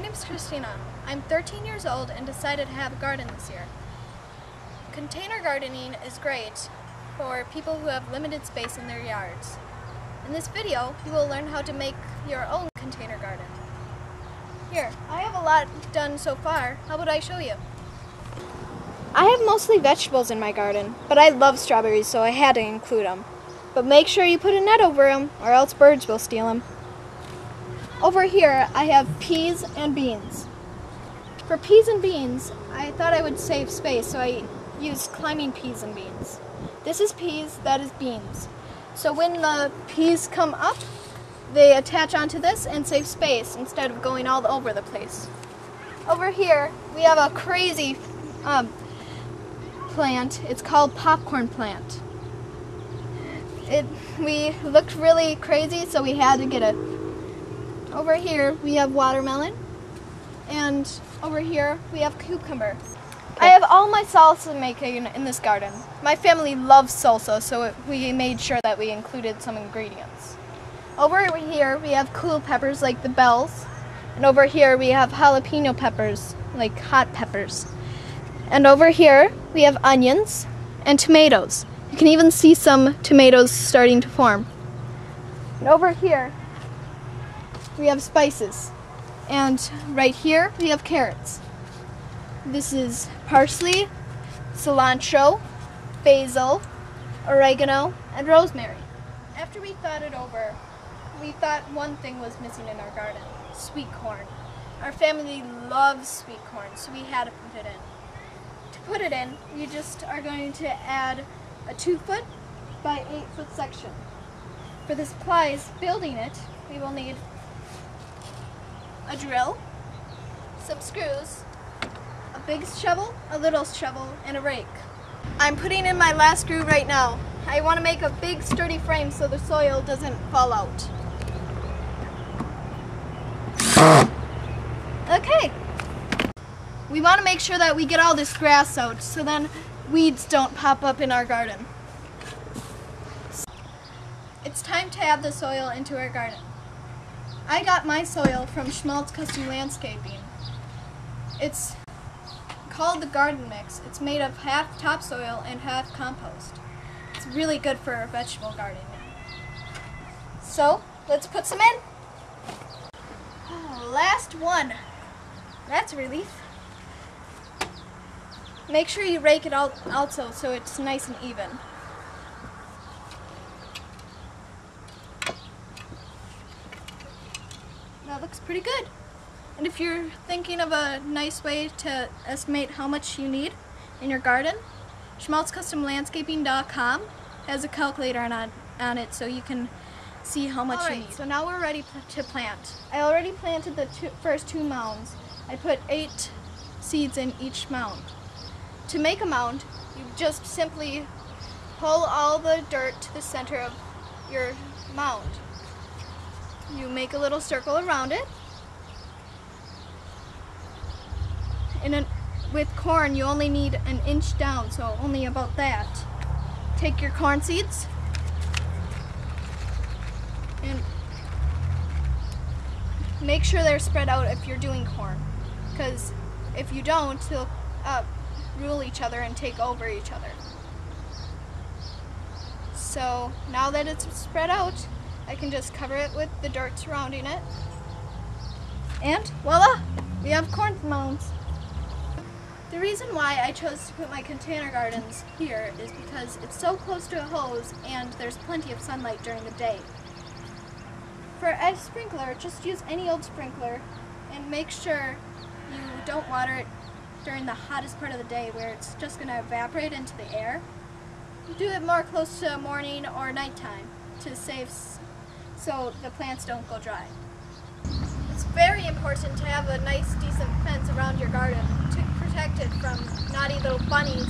name is Christina. I'm 13 years old and decided to have a garden this year. Container gardening is great for people who have limited space in their yards. In this video, you will learn how to make your own container garden. Here, I have a lot done so far. How about I show you? I have mostly vegetables in my garden, but I love strawberries, so I had to include them. But make sure you put a net over them, or else birds will steal them. Over here, I have peas and beans. For peas and beans, I thought I would save space, so I used climbing peas and beans. This is peas, that is beans. So when the peas come up, they attach onto this and save space instead of going all over the place. Over here, we have a crazy plant. It's called popcorn plant. We looked really crazy, so we had to get it. Over here, we have watermelon, and over here, we have cucumber. I have all my salsa making in this garden. My family loves salsa, so we made sure that we included some ingredients. Over here, we have cool peppers like the bells, and over here, we have jalapeno peppers, like hot peppers. And over here, we have onions and tomatoes. You can even see some tomatoes starting to form. And over here, we have spices. And right here, we have carrots. This is parsley, cilantro, basil, oregano, and rosemary. After we thought it over, we thought one thing was missing in our garden: sweet corn. Our family loves sweet corn, so we had to put it in. To put it in, we just are going to add a 2-foot by 8-foot section. For the supplies building it, we will need a drill, some screws, a big shovel, a little shovel, and a rake. I'm putting in my last screw right now. I want to make a big sturdy frame so the soil doesn't fall out. Okay. We want to make sure that we get all this grass out so then weeds don't pop up in our garden. It's time to add the soil into our garden. I got my soil from Schmaltz Custom Landscaping. It's called the garden mix. It's made of half topsoil and half compost. It's really good for vegetable gardening. So, let's put some in. Last one. That's a relief. Make sure you rake it out also so it's nice and even. That looks pretty good. And if you're thinking of a nice way to estimate how much you need in your garden, schmaltzcustomlandscaping.com has a calculator on it so you can see how much you need. So now we're ready to plant. I already planted the first 2 mounds. I put 8 seeds in each mound. To make a mound, you just simply pull all the dirt to the center of your mound. You make a little circle around it. With corn, you only need an inch down, so only about that. Take your corn seeds and make sure they're spread out if you're doing corn, because if you don't, they'll rule each other and take over each other. So now that it's spread out, I can just cover it with the dirt surrounding it, and voila, we have corn mounds. The reason why I chose to put my container gardens here is because it's so close to a hose and there's plenty of sunlight during the day. For a sprinkler, just use any old sprinkler and make sure you don't water it during the hottest part of the day where it's just going to evaporate into the air. Do it more close to morning or nighttime to save so the plants don't go dry. It's very important to have a nice, decent fence around your garden to protect it from naughty little bunnies